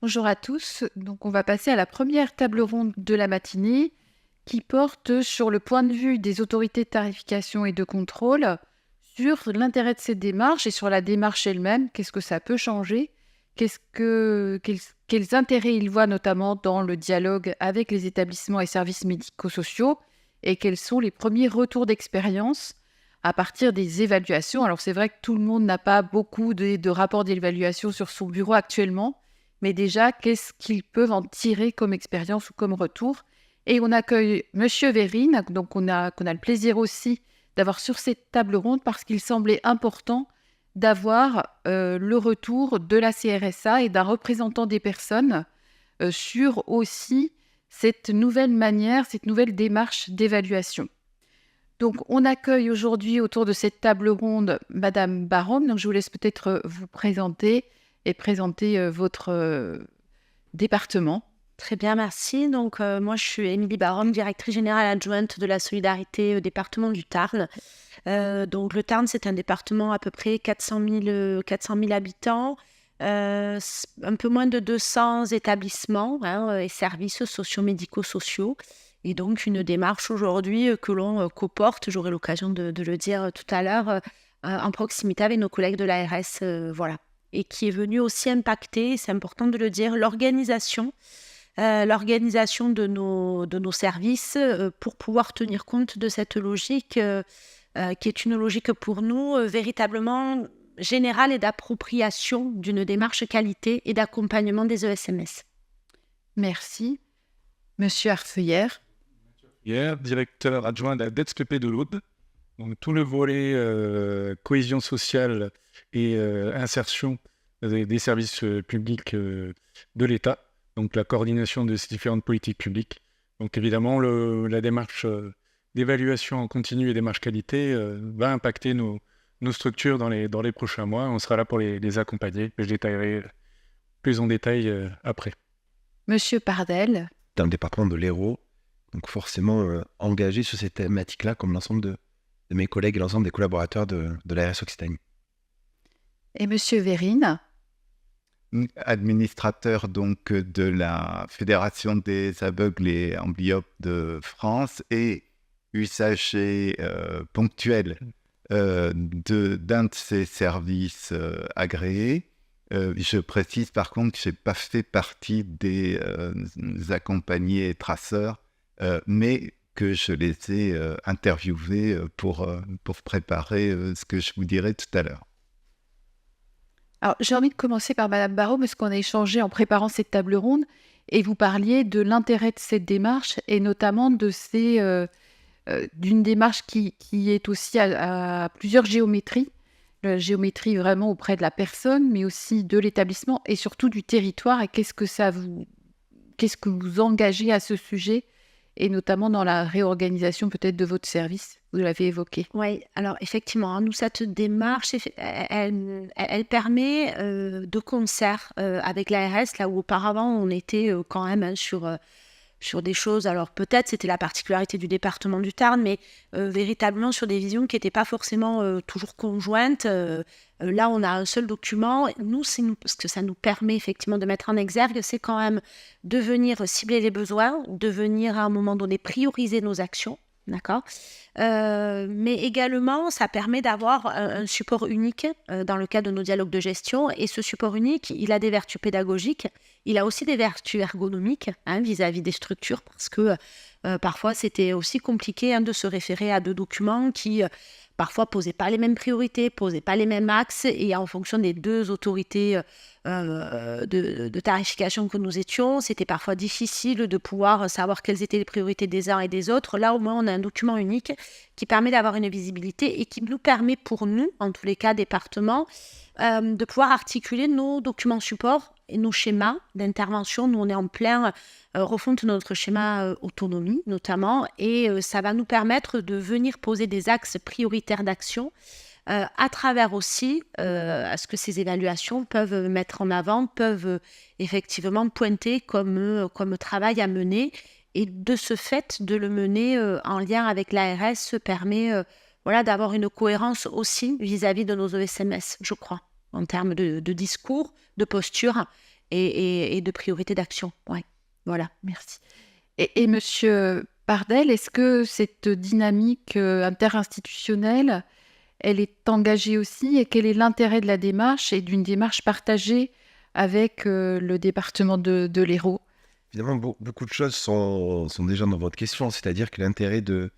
Bonjour à tous. Donc, on va passer à la première table ronde de la matinée qui porte sur le point de vue des autorités de tarification et de contrôle sur l'intérêt de cette démarche et sur la démarche elle-même. Qu'est-ce que ça peut changer? Quels intérêts ils voient notamment dans le dialogue avec les établissements et services médico-sociaux et quels sont les premiers retours d'expérience à partir des évaluations. Alors, c'est vrai que tout le monde n'a pas beaucoup de rapports d'évaluation sur son bureau actuellement. Mais déjà, qu'est-ce qu'ils peuvent en tirer comme expérience ou comme retour? Et on accueille Monsieur Vérine, donc qu'on a le plaisir aussi d'avoir sur cette table ronde parce qu'il semblait important d'avoir le retour de la CRSA et d'un représentant des personnes sur aussi cette nouvelle manière, cette nouvelle démarche d'évaluation. Donc, on accueille aujourd'hui autour de cette table ronde Madame Baron. Donc, je vous laisse peut-être vous présenter et présenter votre département. Très bien, merci. Donc, moi, je suis Émilie Baron, directrice générale adjointe de la solidarité au département du Tarn. Donc, le Tarn, c'est un département à peu près 400 000 habitants, un peu moins de 200 établissements et services socio-médico-sociaux. Et donc, une démarche aujourd'hui que l'on coporte, j'aurai l'occasion de le dire tout à l'heure, en proximité avec nos collègues de l'ARS, voilà. Et qui est venue aussi impacter, c'est important de le dire, l'organisation de nos services pour pouvoir tenir compte de cette logique qui est une logique pour nous véritablement générale et d'appropriation d'une démarche qualité et d'accompagnement des ESMS. Merci. Monsieur Arfeuillère. Directeur adjoint de la DETSPP de l'Aude. Donc, tout le volet cohésion sociale et insertion des services publics de l'État. Donc, la coordination de ces différentes politiques publiques. Donc, évidemment, la démarche d'évaluation en continu et démarche qualité va impacter nos structures dans les prochains mois. On sera là pour les accompagner. Je détaillerai plus en détail après. Monsieur Pardel. Dans le département de l'Hérault, donc forcément engagé sur ces thématiques-là, comme l'ensemble de mes collègues et l'ensemble des collaborateurs de l'ARS Occitanie. Et Monsieur Vérine. Administrateur donc de la Fédération des aveugles et amblyopes de France et usager ponctuel d'un de ces services agréés. Je précise par contre que je n'ai pas fait partie des accompagnés traceurs, mais que je les ai interviewés pour préparer ce que je vous dirai tout à l'heure. Alors, j'ai envie de commencer par Madame Barraud, parce qu'on a échangé en préparant cette table ronde, et vous parliez de l'intérêt de cette démarche, et notamment d'une démarche qui est aussi à plusieurs géométries. La géométrie vraiment auprès de la personne, mais aussi de l'établissement, et surtout du territoire, et qu'est-ce que vous engagez à ce sujet, et notamment dans la réorganisation peut-être de votre service, vous l'avez évoqué. Oui, alors effectivement, nous, cette démarche, elle permet de concert avec l'ARS, là où auparavant on était quand même sur des choses, alors peut-être c'était la particularité du département du Tarn, mais véritablement sur des visions qui n'étaient pas forcément toujours conjointes. Là, on a un seul document. Nous, ce que ça nous permet effectivement de mettre en exergue, c'est quand même de venir cibler les besoins, de venir à un moment donné prioriser nos actions. D'accord. Mais également, ça permet d'avoir un support unique dans le cadre de nos dialogues de gestion. Et ce support unique, il a des vertus pédagogiques, il a aussi des vertus ergonomiques vis-à-vis des structures, parce que parfois, c'était aussi compliqué de se référer à deux documents qui parfois posaient pas les mêmes priorités, posaient pas les mêmes axes, et en fonction des deux autorités de tarification que nous étions, c'était parfois difficile de pouvoir savoir quelles étaient les priorités des uns et des autres. Là, au moins, on a un document unique qui permet d'avoir une visibilité et qui nous permet, pour nous, en tous les cas, département, de pouvoir articuler nos documents support et nos schémas d'intervention. Nous, on est en plein refonte de notre schéma autonomie, notamment, et ça va nous permettre de venir poser des axes prioritaires d'action à travers aussi à ce que ces évaluations peuvent mettre en avant, peuvent effectivement pointer comme travail à mener. Et de ce fait, de le mener en lien avec l'ARS permet d'avoir une cohérence aussi vis-à-vis de nos ESMS, je crois, en termes de discours, de posture et de priorités d'action. Ouais. Voilà. Merci. Et Monsieur Bardel, est-ce que cette dynamique interinstitutionnelle, elle est engagée aussi et quel est l'intérêt de la démarche et d'une démarche partagée avec le département de l'Hérault? Évidemment, beaucoup de choses sont déjà dans votre question, c'est-à-dire que l'intérêt de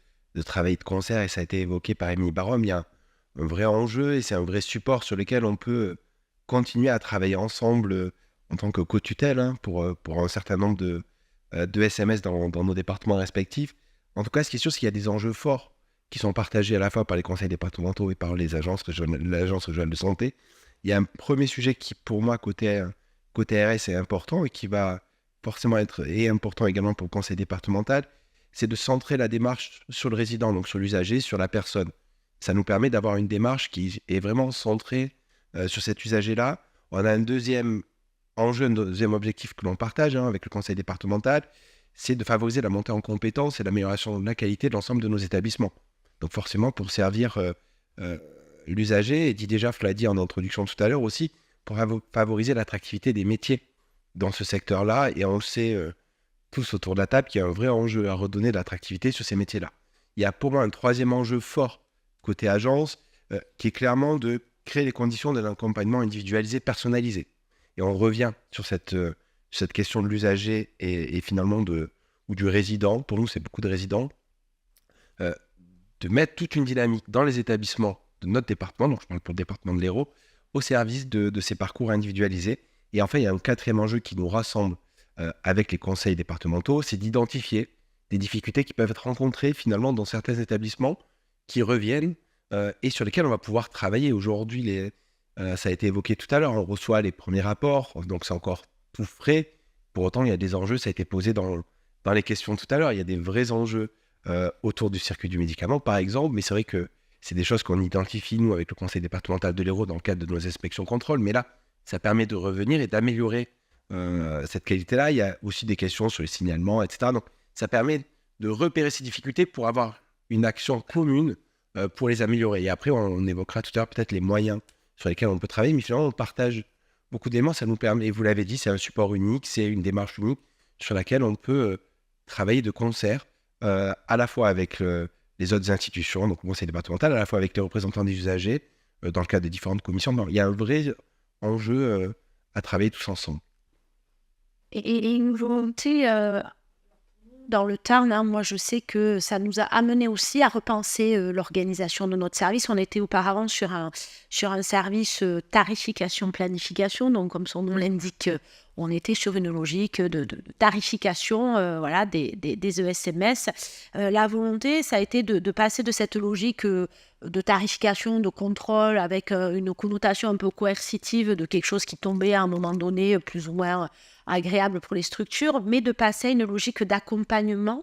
travailler de concert, et ça a été évoqué par Émilie Barom, il y a un vrai enjeu et c'est un vrai support sur lequel on peut continuer à travailler ensemble en tant que co-tutelle hein, pour un certain nombre de SMS dans nos départements respectifs. En tout cas, ce qui est sûr, c'est qu'il y a des enjeux forts qui sont partagés à la fois par les conseils départementaux et par l'agence régionale de santé. Il y a un premier sujet qui, pour moi, côté RS, est important et qui va forcément être important également pour le conseil départemental, c'est de centrer la démarche sur le résident, donc sur l'usager, sur la personne. Ça nous permet d'avoir une démarche qui est vraiment centrée sur cet usager-là. On a un deuxième enjeu, un deuxième objectif que l'on partage avec le conseil départemental, c'est de favoriser la montée en compétences et l'amélioration de la qualité de l'ensemble de nos établissements. Donc forcément, pour servir l'usager, et Didier Jaff l'a dit en introduction tout à l'heure aussi, pour favoriser l'attractivité des métiers dans ce secteur-là. Et on le sait tous autour de la table qu'il y a un vrai enjeu à redonner de l'attractivité sur ces métiers-là. Il y a pour moi un troisième enjeu fort côté agence, qui est clairement de créer les conditions d'un accompagnement individualisé, personnalisé. Et on revient sur cette question de l'usager et finalement ou du résident. Pour nous, c'est beaucoup de résidents. De mettre toute une dynamique dans les établissements de notre département, donc je parle pour le département de l'Hérault, au service de ces parcours individualisés. Et enfin, il y a un quatrième enjeu qui nous rassemble avec les conseils départementaux, c'est d'identifier des difficultés qui peuvent être rencontrées finalement dans certains établissements qui reviennent et sur lesquels on va pouvoir travailler. Aujourd'hui, ça a été évoqué tout à l'heure, on reçoit les premiers rapports, donc c'est encore tout frais. Pour autant, il y a des enjeux, ça a été posé dans les questions tout à l'heure, il y a des vrais enjeux autour du circuit du médicament, par exemple, mais c'est vrai que c'est des choses qu'on identifie, nous, avec le conseil départemental de l'Hérault dans le cadre de nos inspections contrôle, mais là, ça permet de revenir et d'améliorer cette qualité-là. Il y a aussi des questions sur les signalements, etc. Donc, ça permet de repérer ces difficultés pour avoir une action commune pour les améliorer. Et après, on évoquera tout à l'heure peut-être les moyens sur lesquels on peut travailler, mais finalement, on partage beaucoup d'éléments. Ça nous permet, et vous l'avez dit, c'est un support unique, c'est une démarche unique sur laquelle on peut travailler de concert, à la fois avec les autres institutions, donc le conseil départemental, à la fois avec les représentants des usagers, dans le cadre des différentes commissions. Il y a un vrai enjeu à travailler tous ensemble. Et une volonté dans le Tarn, hein, moi je sais que ça nous a amené aussi à repenser l'organisation de notre service. On était auparavant sur un service tarification-planification, donc comme son nom l'indique, on était sur une logique de tarification voilà, des ESMS. La volonté, ça a été de passer de cette logique de tarification, de contrôle, avec une connotation un peu coercitive de quelque chose qui tombait à un moment donné plus ou moins agréable pour les structures, mais de passer à une logique d'accompagnement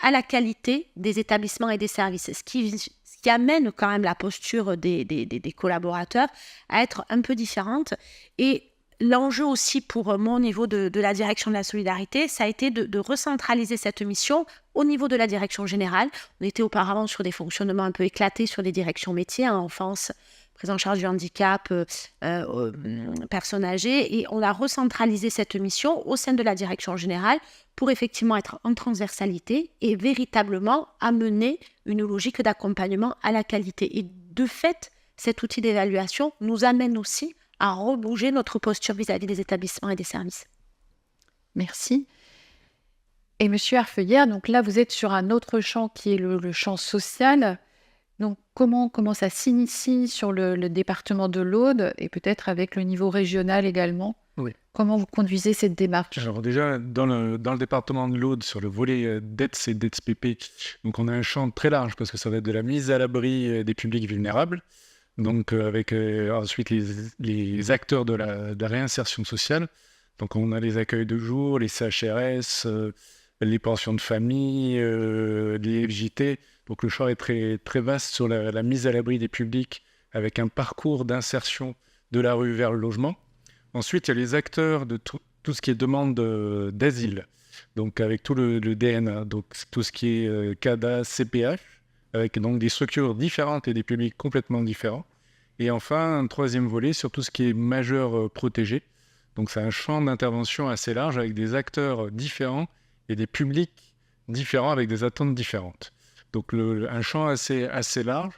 à la qualité des établissements et des services, ce qui amène quand même la posture des collaborateurs à être un peu différente. Et l'enjeu aussi pour moi au niveau de la direction de la solidarité, ça a été de recentraliser cette mission au niveau de la direction générale. On était auparavant sur des fonctionnements un peu éclatés sur les directions métiers, enfance, prise en charge du handicap, personnes âgées, et on a recentralisé cette mission au sein de la direction générale pour effectivement être en transversalité et véritablement amener une logique d'accompagnement à la qualité. Et de fait, cet outil d'évaluation nous amène aussi à rebouger notre posture vis-à-vis des établissements et des services. Merci. Et Monsieur Arfeuillère, donc là, vous êtes sur un autre champ qui est le champ social. Donc, comment ça s'initie sur le département de l'Aude et peut-être avec le niveau régional également? Oui. Comment vous conduisez cette démarche? Alors déjà, dans le département de l'Aude, sur le volet DETS et DETS-PP, donc on a un champ très large parce que ça va être de la mise à l'abri des publics vulnérables, donc avec ensuite les acteurs de la réinsertion sociale. Donc on a les accueils de jour, les CHRS, les pensions de famille, les FJT. Donc le champ est très, très vaste sur la mise à l'abri des publics avec un parcours d'insertion de la rue vers le logement. Ensuite, il y a les acteurs de tout ce qui est demande d'asile, donc avec tout le DNA, donc tout ce qui est CADA, CPH, avec donc des structures différentes et des publics complètement différents. Et enfin, un troisième volet sur tout ce qui est majeur protégé, Donc c'est un champ d'intervention assez large avec des acteurs différents et des publics différents avec des attentes différentes. Donc un champ assez large.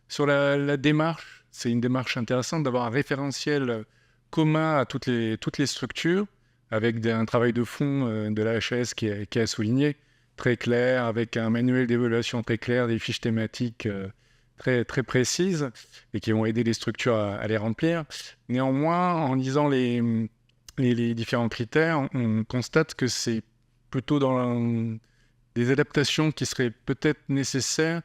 Sur la démarche, c'est une démarche intéressante d'avoir un référentiel commun à toutes les structures, avec un travail de fond de la HAS qui est souligné, très clair, avec un manuel d'évaluation très clair, des fiches thématiques très, très précises et qui vont aider les structures à les remplir. Néanmoins, en lisant les différents critères, on constate que c'est plutôt dans des adaptations qui seraient peut-être nécessaires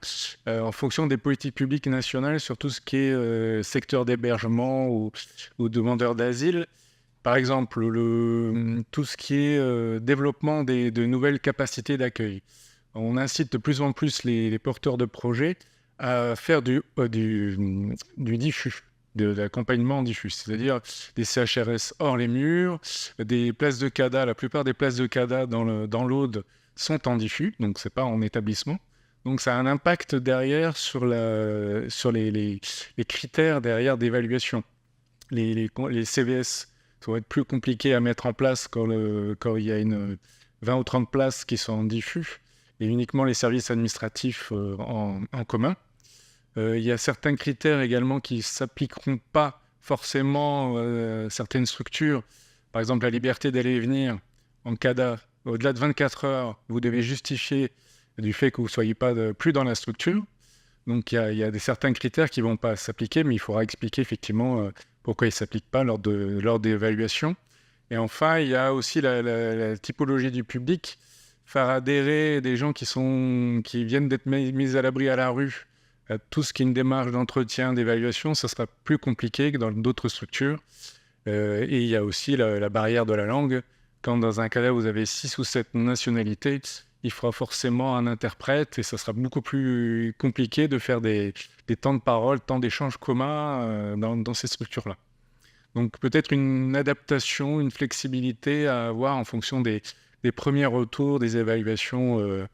en fonction des politiques publiques nationales sur tout ce qui est secteur d'hébergement ou demandeurs d'asile. Par exemple, tout ce qui est développement de nouvelles capacités d'accueil. On incite de plus en plus les porteurs de projets à faire du diffus, de l'accompagnement diffus, c'est-à-dire des CHRS hors les murs, des places de CADA. La plupart des places de CADA dans l'Aude sont en diffus, donc c'est pas en établissement. Donc ça a un impact derrière sur les critères derrière d'évaluation. Les CVS vont être plus compliqués à mettre en place quand il y a 20 ou 30 places qui sont en diffus et uniquement les services administratifs en commun. Il y a certains critères également qui ne s'appliqueront pas forcément à certaines structures. Par exemple, la liberté d'aller et venir en CADA. Au-delà de 24 heures, vous devez justifier du fait que vous ne soyez plus dans la structure. Donc, il y a certains critères qui ne vont pas s'appliquer, mais il faudra expliquer effectivement pourquoi ils ne s'appliquent pas lors d'évaluation. Et enfin, il y a aussi la typologie du public. Faire adhérer des gens qui viennent d'être mis à l'abri à la rue à tout ce qui est une démarche d'entretien, d'évaluation, ça sera plus compliqué que dans d'autres structures. Et il y a aussi la barrière de la langue. Quand dans un cas-là, vous avez 6 ou 7 nationalités, il faudra forcément un interprète et ça sera beaucoup plus compliqué de faire des temps de parole, temps d'échange communs dans ces structures-là. Donc peut-être une adaptation, une flexibilité à avoir en fonction des premiers retours, des évaluations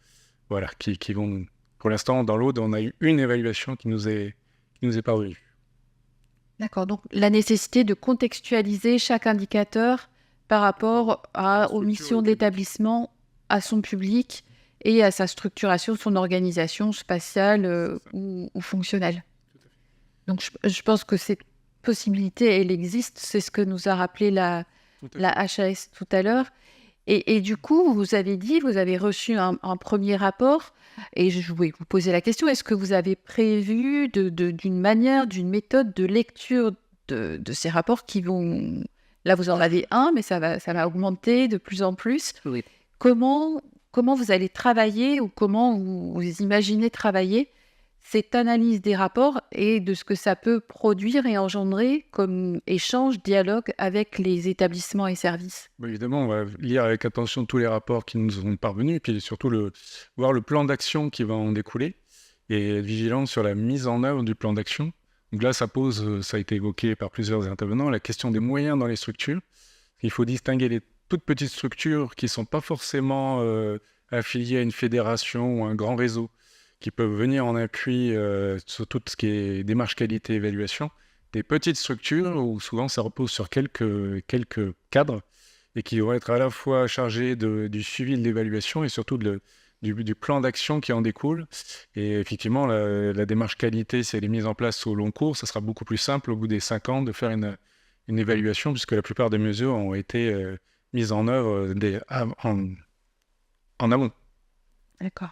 qui vont... Pour l'instant, dans l'Aude, on a eu une évaluation qui nous est parvenue. D'accord, donc la nécessité de contextualiser chaque indicateur par rapport aux missions de l'établissement, à son public et à sa structuration, son organisation spatiale ou fonctionnelle. Donc je pense que cette possibilité, elle existe, c'est ce que nous a rappelé la HAS tout à l'heure. Et du coup, vous avez reçu un premier rapport, et je voulais vous poser la question, est-ce que vous avez prévu d'une méthode de lecture de ces rapports qui vont... Là, vous en avez un, mais ça va augmenter de plus en plus. Oui. Comment vous allez travailler ou comment vous imaginez travailler cette analyse des rapports et de ce que ça peut produire et engendrer comme échange, dialogue avec les établissements et services? Évidemment, on va lire avec attention tous les rapports qui nous sont parvenus et puis surtout voir le plan d'action qui va en découler et être vigilant sur la mise en œuvre du plan d'action. Donc là, ça a été évoqué par plusieurs intervenants, la question des moyens dans les structures. Il faut distinguer les toutes petites structures qui ne sont pas forcément affiliées à une fédération ou un grand réseau, qui peuvent venir en appui sur tout ce qui est démarche qualité évaluation, des petites structures où souvent ça repose sur quelques cadres et qui vont être à la fois chargés du suivi de l'évaluation et surtout du plan d'action qui en découle. Et effectivement, la démarche qualité, si elle est mise en place au long cours, ça sera beaucoup plus simple au bout des 5 ans de faire une évaluation puisque la plupart des mesures ont été mises en œuvre en amont. D'accord.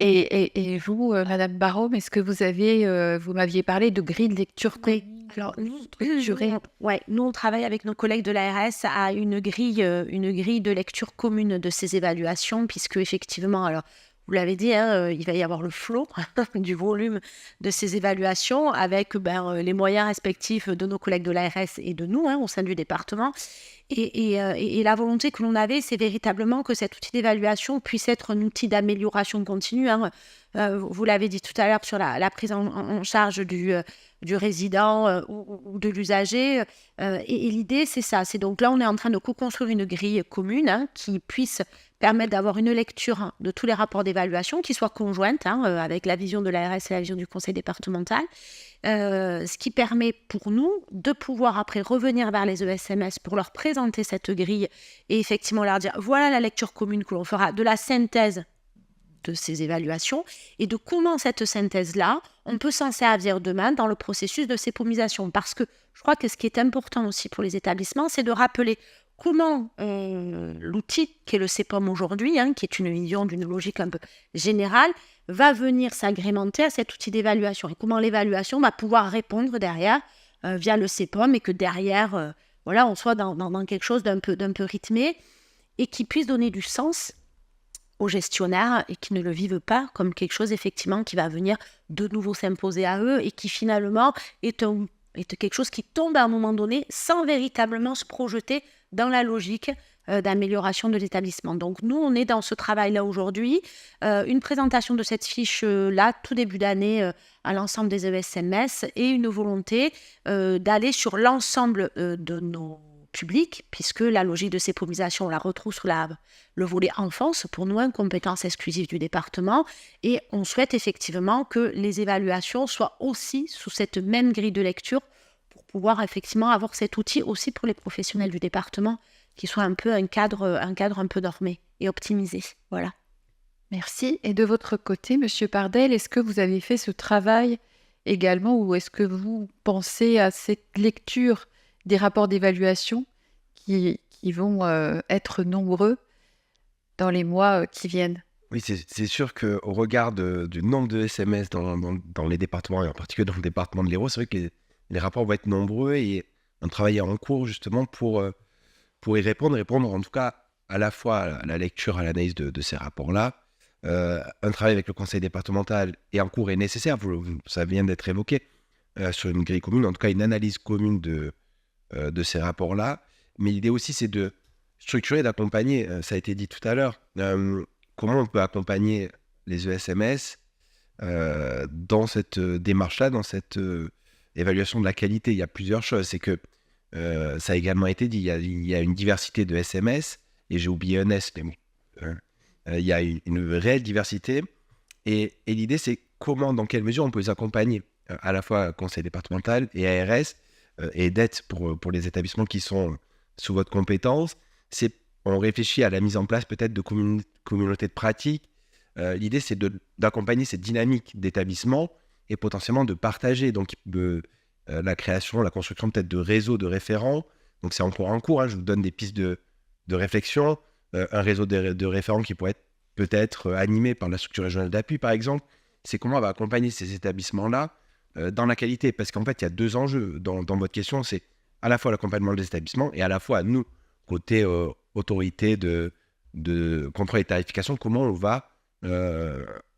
Et vous, Madame Barhoum, est-ce que vous m'aviez parlé de grille de lecture commune? Alors, nous, on travaille avec nos collègues de l'ARS à une grille de lecture commune de ces évaluations, puisque effectivement, alors, vous l'avez dit, il va y avoir le flot du volume de ces évaluations avec les moyens respectifs de nos collègues de l'ARS et de nous au sein du département. Et la volonté que l'on avait, c'est véritablement que cet outil d'évaluation puisse être un outil d'amélioration continue. vous l'avez dit tout à l'heure, sur la prise en charge du résident ou de l'usager. Et l'idée, c'est ça. C'est donc là, on est en train de co-construire une grille commune, hein, qui puisse permettre d'avoir une lecture de tous les rapports d'évaluation, qui soit conjointe, hein, avec la vision de l'ARS et la vision du conseil départemental. Ce qui permet pour nous de pouvoir après revenir vers les ESMS pour leur présenter cette grille et effectivement leur dire voilà la lecture commune que l'on fera de la synthèse de ces évaluations et de comment cette synthèse-là, on peut s'en servir demain dans le processus de sépomisation. Parce que je crois que ce qui est important aussi pour les établissements, c'est de rappeler comment l'outil qu'est le CEPOM aujourd'hui, hein, qui est une vision d'une logique un peu générale, va venir s'agrémenter à cet outil d'évaluation et comment l'évaluation va pouvoir répondre derrière via le CEPOM et que derrière, voilà, on soit dans quelque chose d'un peu rythmé et qui puisse donner du sens aux gestionnaires et qui ne le vivent pas comme quelque chose effectivement qui va venir de nouveau s'imposer à eux et qui finalement est quelque chose qui tombe à un moment donné sans véritablement se projeter dans la logique d'amélioration de l'établissement. Donc nous, on est dans ce travail-là aujourd'hui. Une présentation de cette fiche-là, tout début d'année, à l'ensemble des ESMS et une volonté d'aller sur l'ensemble de nos publics, puisque la logique de sépomisation, on la retrouve sur le volet enfance, pour nous, une compétence exclusive du département. Et on souhaite effectivement que les évaluations soient aussi sous cette même grille de lecture pour pouvoir effectivement avoir cet outil aussi pour les professionnels du département, qui soit un peu un cadre un peu normé et optimisé. Voilà. Merci. Et de votre côté, Monsieur Pardel, est-ce que vous avez fait ce travail également ou est-ce que vous pensez à cette lecture des rapports d'évaluation qui vont être nombreux dans les mois qui viennent? Oui, c'est sûr qu'au regard du nombre de SMS dans les départements, et en particulier dans le département de l'Hérault, c'est vrai que les rapports vont être nombreux et un travail est en cours justement pour y répondre en tout cas à la fois à la lecture, à l'analyse de ces rapports-là. Un travail avec le conseil départemental est en cours et nécessaire, ça vient d'être évoqué, sur une grille commune, en tout cas une analyse commune de ces rapports-là. Mais l'idée aussi, c'est de structurer, d'accompagner, ça a été dit tout à l'heure, comment on peut accompagner les ESMS dans cette démarche-là, dans cette évaluation de la qualité. Il y a plusieurs choses. C'est que, ça a également été dit, il y a une diversité de SMS, et j'ai oublié un S, mais bon, il y a une réelle diversité. Et l'idée, c'est comment, dans quelle mesure on peut les accompagner, à la fois conseil départemental et ARS, et d'aide pour les établissements qui sont sous votre compétence. On réfléchit à la mise en place peut-être de communautés de pratique. L'idée, c'est d'accompagner cette dynamique d'établissement et potentiellement de partager donc la création, la construction peut-être de réseaux de référents. Donc c'est encore en cours, hein, je vous donne des pistes de réflexion. Un réseau de référents qui pourrait être peut-être animé par la structure régionale d'appui, par exemple. C'est comment on va accompagner ces établissements-là dans la qualité. Parce qu'en fait, il y a deux enjeux dans votre question. C'est à la fois l'accompagnement des établissements et à la fois nous, côté autorité de contrôle et tarification, comment on va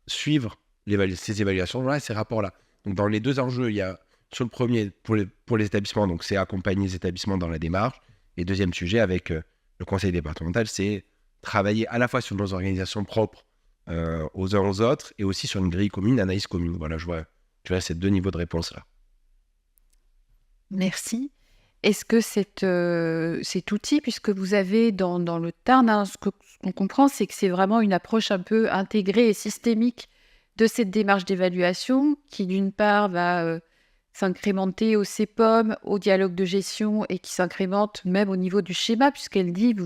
suivre ces évaluations-là et ces rapports-là. Donc dans les deux enjeux, il y a sur le premier, pour les établissements, donc c'est accompagner les établissements dans la démarche. Et deuxième sujet, avec le conseil départemental, c'est travailler à la fois sur nos organisations propres aux uns aux autres et aussi sur une grille commune, analyse commune. Voilà, je vois ces deux niveaux de réponse-là. Merci. Est-ce que cet outil, puisque vous avez dans le Tarn, hein, ce qu'on comprend, c'est que c'est vraiment une approche un peu intégrée et systémique de cette démarche d'évaluation qui, d'une part, va s'incrémenter au CEPOM, au dialogue de gestion et qui s'incrémente même au niveau du schéma, puisqu'elle dit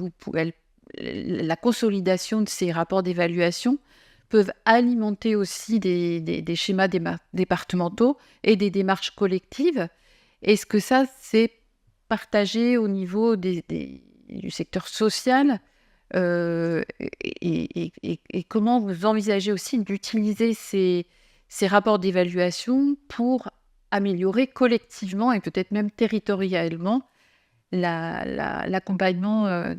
la consolidation de ces rapports d'évaluation peuvent alimenter aussi des schémas départementaux et des démarches collectives. Est-ce que ça, c'est partagé au niveau du secteur social et comment vous envisagez aussi d'utiliser ces rapports d'évaluation pour améliorer collectivement et peut-être même territorialement l'accompagnement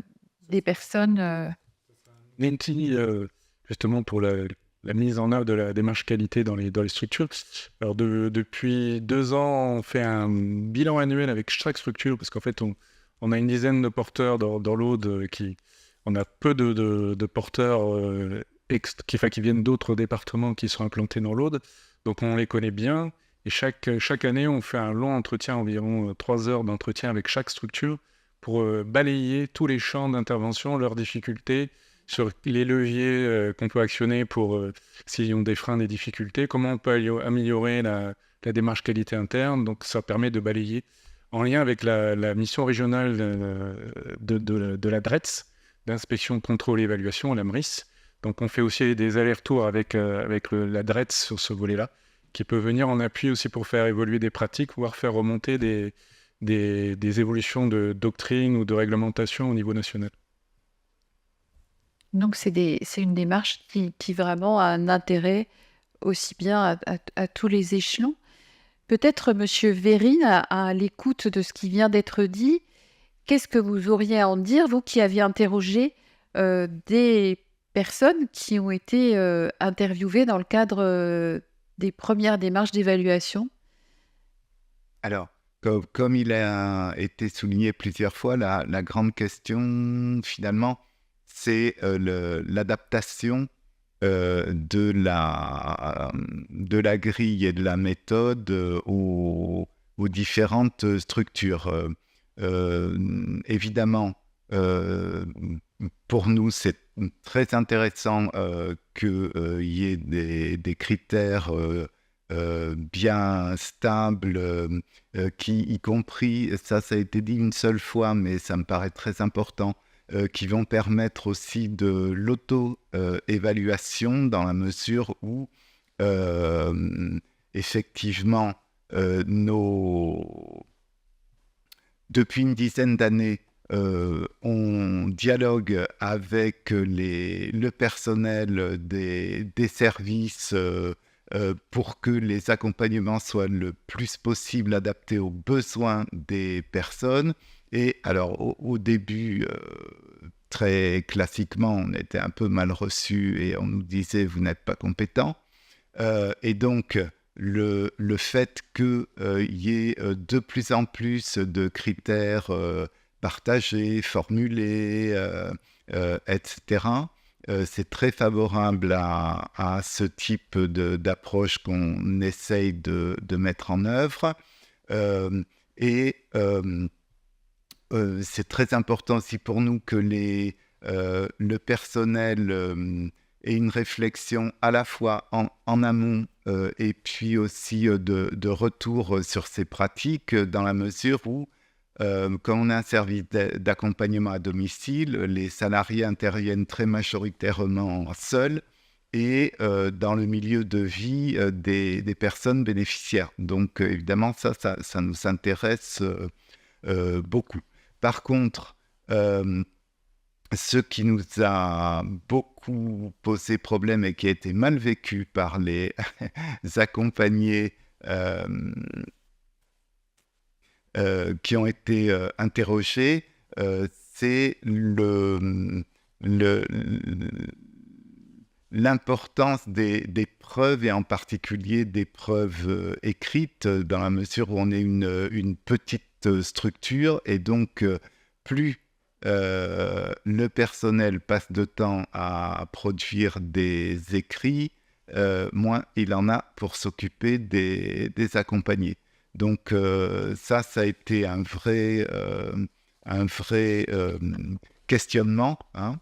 des personnes Nancy, justement pour la mise en œuvre de la démarche qualité dans les structures. Alors depuis 2 ans, on fait un bilan annuel avec chaque structure parce qu'en fait, on a une dizaine de porteurs dans l'Aude on a peu de porteurs qui viennent d'autres départements qui sont implantés dans l'Aude. Donc on les connaît bien. Et chaque année, on fait un long entretien, environ 3 heures d'entretien avec chaque structure pour balayer tous les champs d'intervention, leurs difficultés, sur les leviers qu'on peut actionner pour s'ils ont des freins, des difficultés, comment on peut améliorer la démarche qualité interne. Donc ça permet de balayer en lien avec la mission régionale de la DRETS, d'inspection, contrôle et évaluation, la MRIS. Donc on fait aussi des allers-retours avec la DRETS sur ce volet-là, qui peut venir en appui aussi pour faire évoluer des pratiques, voire faire remonter des évolutions de doctrine ou de réglementation au niveau national. Donc c'est une démarche qui vraiment a un intérêt aussi bien à tous les échelons. Peut-être, Monsieur Vérine, à l'écoute de ce qui vient d'être dit, qu'est-ce que vous auriez à en dire, vous qui aviez interrogé des personnes qui ont été interviewées dans le cadre des premières démarches d'évaluation? Alors, comme il a été souligné plusieurs fois, la grande question, finalement, c'est l'adaptation de la grille et de la méthode aux différentes structures. Évidemment, pour nous, c'est très intéressant qu'il y ait des critères bien stables, qui, y compris, ça a été dit une seule fois, mais ça me paraît très important, qui vont permettre aussi de l'auto-évaluation dans la mesure où, effectivement, depuis une dizaine d'années, on dialogue avec le personnel des services pour que les accompagnements soient le plus possible adaptés aux besoins des personnes. Et alors, au début, très classiquement, on était un peu mal reçus et on nous disait « vous n'êtes pas compétent ». Et donc, le fait qu'il y ait de plus en plus de critères partagés, formulés, etc., c'est très favorable à ce type d'approche qu'on essaye de mettre en œuvre. C'est très important aussi pour nous que le personnel ait une réflexion à la fois en amont et puis aussi de retour sur ces pratiques, dans la mesure où, quand on a un service d'accompagnement à domicile, les salariés interviennent très majoritairement seuls et dans le milieu de vie des personnes bénéficiaires. Donc évidemment, ça nous intéresse beaucoup. Par contre, ce qui nous a beaucoup posé problème et qui a été mal vécu par les accompagnés qui ont été interrogés, c'est l'importance des preuves, et en particulier des preuves écrites, dans la mesure où on est une petite structure, et donc plus le personnel passe de temps à produire des écrits, moins il en a pour s'occuper des accompagnés. Donc ça a été un vrai questionnement, hein.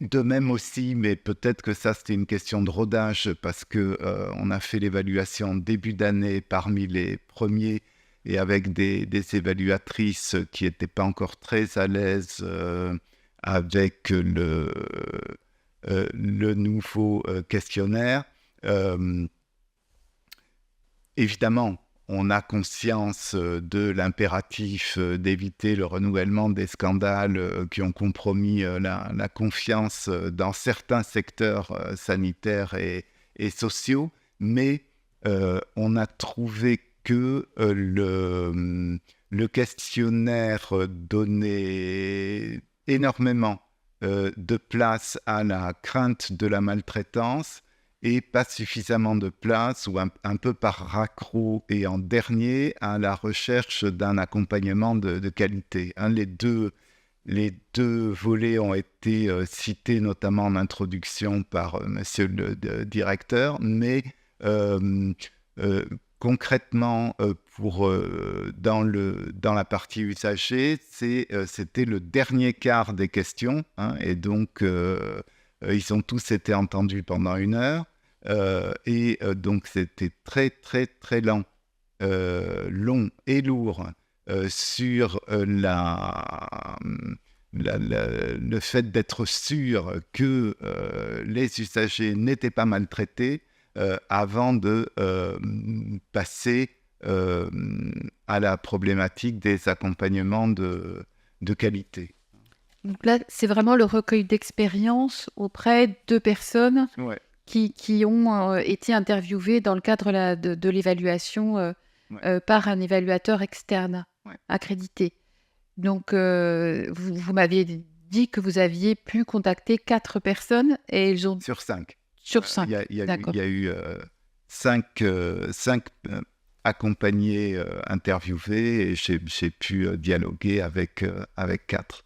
De même aussi, mais peut-être que ça c'était une question de rodage, parce que on a fait l'évaluation en début d'année parmi les premiers, et avec des évaluatrices qui n'étaient pas encore très à l'aise avec le nouveau questionnaire. Évidemment, on a conscience de l'impératif d'éviter le renouvellement des scandales qui ont compromis la confiance dans certains secteurs sanitaires et sociaux, mais on a trouvé que le questionnaire donnait énormément de place à la crainte de la maltraitance et pas suffisamment de place, ou un peu par raccro, et en dernier, à la recherche d'un accompagnement de qualité. Les deux les deux volets ont été cités notamment en introduction par monsieur le directeur, mais concrètement, dans la partie usager, c'était le dernier quart des questions, hein, et donc ils ont tous été entendus pendant 1 heure, donc c'était très très très long et lourd sur le fait d'être sûr que les usagers n'étaient pas maltraités avant de passer à la problématique des accompagnements de qualité. Donc là, c'est vraiment le recueil d'expérience auprès de personnes Ouais. qui ont été interviewées dans le cadre de l'évaluation par un évaluateur externe accrédité. Donc, vous m'aviez dit que vous aviez pu contacter 4 personnes et ils ont... Sur 5. Sur 5, Il y a eu 5 accompagnés interviewés et j'ai pu dialoguer avec 4.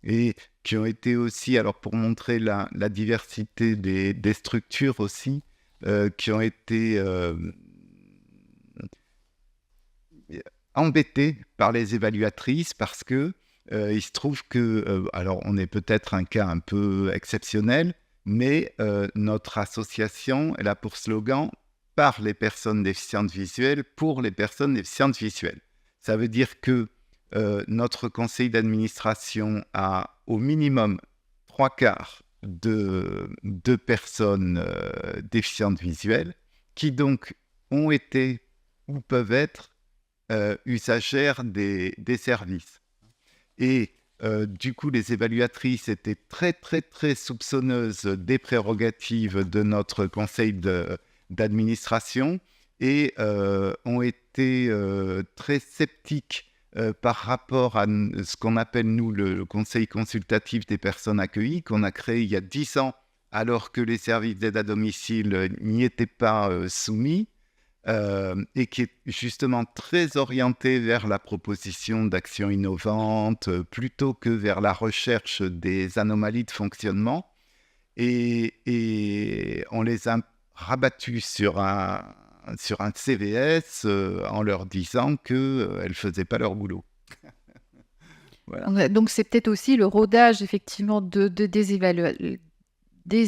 Et qui ont été aussi, alors pour montrer la diversité des structures aussi, qui ont été embêtés par les évaluatrices parce que il se trouve que, alors on est peut-être un cas un peu exceptionnel, mais notre association, elle a pour slogan « Par les personnes déficientes visuelles, pour les personnes déficientes visuelles ». Ça veut dire que notre conseil d'administration a au minimum 3/4 de personnes déficientes visuelles qui donc ont été ou peuvent être usagères des services. Et du coup, les évaluatrices étaient très, très, très soupçonneuses des prérogatives de notre conseil d'administration et ont été très sceptiques par rapport à ce qu'on appelle, nous, le conseil consultatif des personnes accueillies, qu'on a créé il y a 10 ans, alors que les services d'aide à domicile n'y étaient pas soumis. Et qui est justement très orienté vers la proposition d'actions innovantes plutôt que vers la recherche des anomalies de fonctionnement. Et on les a rabattus sur un CVS en leur disant qu'elles ne faisaient pas leur boulot. Voilà. Donc, c'est peut-être aussi le rodage, effectivement, des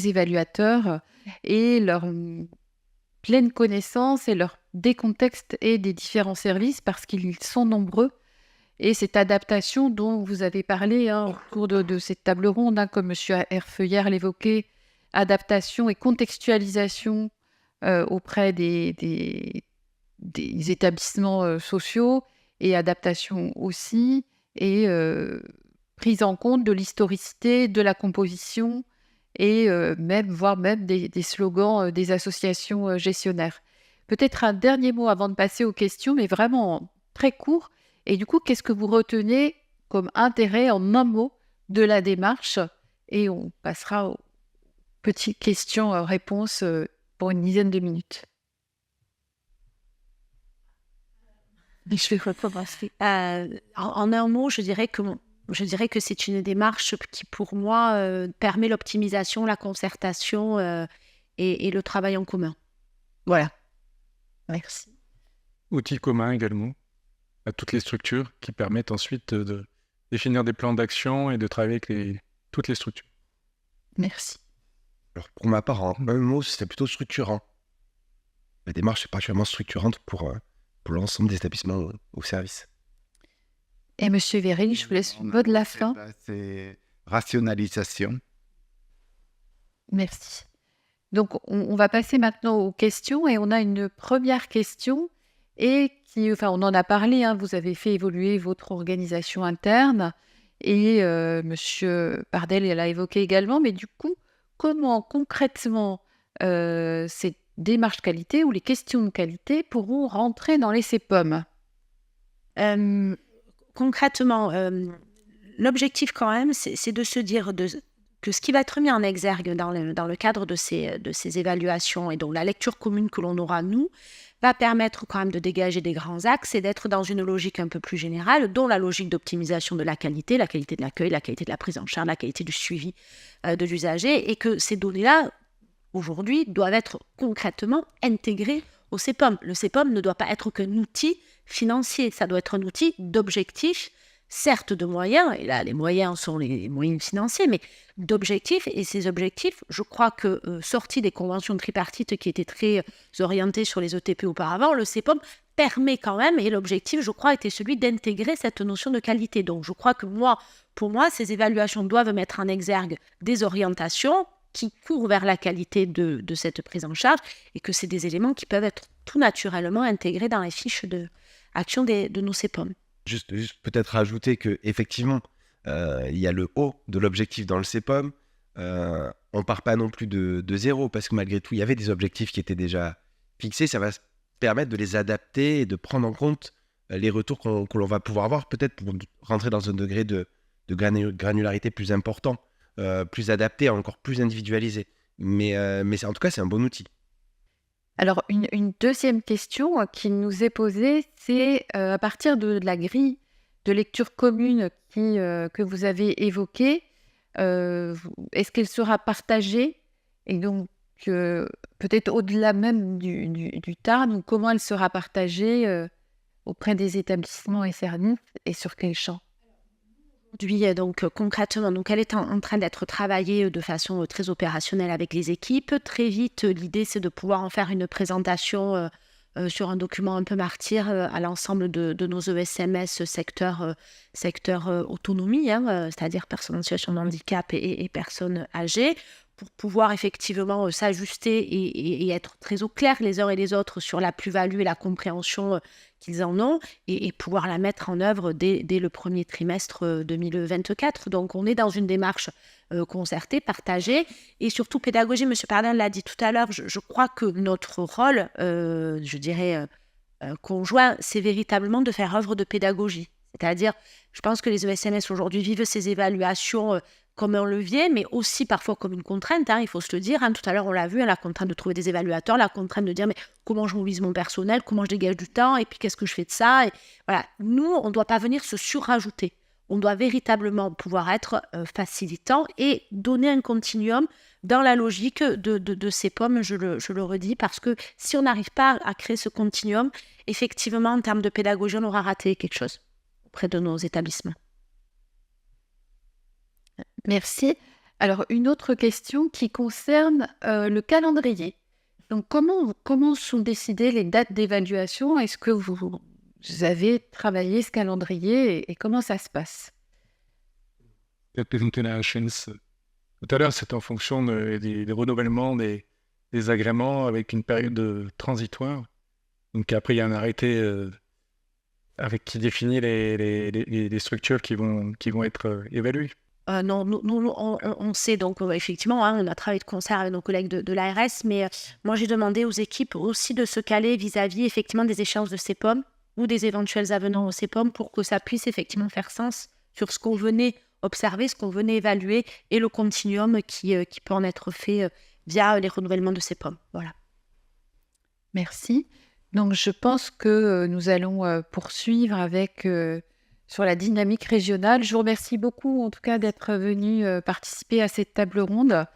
évaluateurs et leur pleine connaissance et des contextes et des différents services parce qu'ils sont nombreux. Et cette adaptation dont vous avez parlé au cours de cette table ronde, comme M. Herfeuillère l'évoquait, adaptation et contextualisation auprès des établissements sociaux et adaptation aussi, et prise en compte de l'historicité, de la composition et voire même des slogans des associations gestionnaires. Peut-être un dernier mot avant de passer aux questions, mais vraiment très court. Et du coup, qu'est-ce que vous retenez comme intérêt en un mot de la démarche? Et on passera aux petites questions-réponses pour une dizaine de minutes. Je vais recommencer. En un mot, je dirais que c'est une démarche qui, pour moi, permet l'optimisation, la concertation et le travail en commun. Voilà. Merci. Outils communs également à toutes les structures qui permettent ensuite de définir des plans d'action et de travailler avec toutes les structures. Merci. Alors pour ma part, en un mot, c'était plutôt structurant. La démarche est particulièrement structurante pour l'ensemble des établissements ou services. Et Monsieur Véril, je vous laisse le mot de la fin. C'est rationalisation. Merci. Donc, on va passer maintenant aux questions et on a une première question et on en a parlé, vous avez fait évoluer votre organisation interne et Monsieur Pardel l'a évoqué également, mais du coup, comment concrètement ces démarches qualité ou les questions de qualité pourront rentrer dans les CPOM? Concrètement, l'objectif quand même, c'est de se dire que ce qui va être mis en exergue dans le cadre de ces évaluations et donc la lecture commune que l'on aura, nous, va permettre quand même de dégager des grands axes et d'être dans une logique un peu plus générale, dont la logique d'optimisation de la qualité de l'accueil, la qualité de la prise en charge, la qualité du suivi de l'usager, et que ces données-là, aujourd'hui, doivent être concrètement intégrées au CEPOM. Le CEPOM ne doit pas être qu'un outil financier, ça doit être un outil d'objectifs, certes de moyens, et là les moyens sont les moyens financiers, mais d'objectifs, et ces objectifs, je crois que sortis des conventions tripartites qui étaient très orientées sur les ETP auparavant, le CEPOM permet quand même, et l'objectif, je crois, était celui d'intégrer cette notion de qualité. Donc je crois que pour moi, ces évaluations doivent mettre en exergue des orientations qui courent vers la qualité de cette prise en charge, et que c'est des éléments qui peuvent être tout naturellement intégrés dans les fiches d'action de nos CEPOM. Juste peut-être rajouter qu'effectivement, il y a le haut de l'objectif dans le CEPOM. On ne part pas non plus de zéro, parce que malgré tout, il y avait des objectifs qui étaient déjà fixés. Ça va permettre de les adapter et de prendre en compte les retours que l'on va pouvoir avoir, peut-être pour rentrer dans un degré de granularité plus important, plus adapté, encore plus individualisé. Mais en tout cas, c'est un bon outil. Alors, une deuxième question qui nous est posée, c'est à partir de la grille de lecture commune que vous avez évoquée, est-ce qu'elle sera partagée? Et donc, peut-être au-delà même du Tarn, ou comment elle sera partagée auprès des établissements et services, et sur quel champ? Aujourd'hui, donc concrètement, donc elle est en train d'être travaillée de façon très opérationnelle avec les équipes. Très vite, l'idée, c'est de pouvoir en faire une présentation sur un document un peu martyr à l'ensemble de nos ESMS secteur autonomie, c'est-à-dire personnes en situation de handicap et personnes âgées, pour pouvoir effectivement s'ajuster et être très au clair les uns et les autres sur la plus-value et la compréhension qu'ils en ont, et pouvoir la mettre en œuvre dès le premier trimestre 2024. Donc on est dans une démarche concertée, partagée, et surtout pédagogie. Monsieur Pardin l'a dit tout à l'heure, je crois que notre rôle, je dirais conjoint, c'est véritablement de faire œuvre de pédagogie. C'est-à-dire, je pense que les ESMS aujourd'hui vivent ces évaluations comme un levier, mais aussi parfois comme une contrainte, il faut se le dire. Tout à l'heure, on l'a vu, la contrainte de trouver des évaluateurs, la contrainte de dire mais comment je mobilise mon personnel, comment je dégage du temps, et puis qu'est-ce que je fais de ça, et voilà. Nous, on ne doit pas venir se surrajouter. On doit véritablement pouvoir être facilitant et donner un continuum dans la logique de ces pommes, je le redis, parce que si on n'arrive pas à créer ce continuum, effectivement, en termes de pédagogie, on aura raté quelque chose auprès de nos établissements. Merci. Alors, une autre question qui concerne le calendrier. Donc, comment sont décidées les dates d'évaluation? Est-ce que vous avez travaillé ce calendrier, et comment ça se passe? Tout à l'heure, c'est en fonction des renouvellements des agréments avec une période transitoire. Donc après, il y a un arrêté qui définit les structures qui vont être évaluées. Non, nous, on sait donc effectivement, on a travaillé de concert avec nos collègues de l'ARS, mais moi j'ai demandé aux équipes aussi de se caler vis-à-vis effectivement des échéances de CEPOM ou des éventuels avenants au CEPOM, pour que ça puisse effectivement faire sens sur ce qu'on venait observer, ce qu'on venait évaluer, et le continuum qui peut en être fait via les renouvellements de CEPOM. Voilà. Merci. Donc, je pense que nous allons poursuivre avec sur la dynamique régionale. Je vous remercie beaucoup, en tout cas, d'être venu participer à cette table ronde.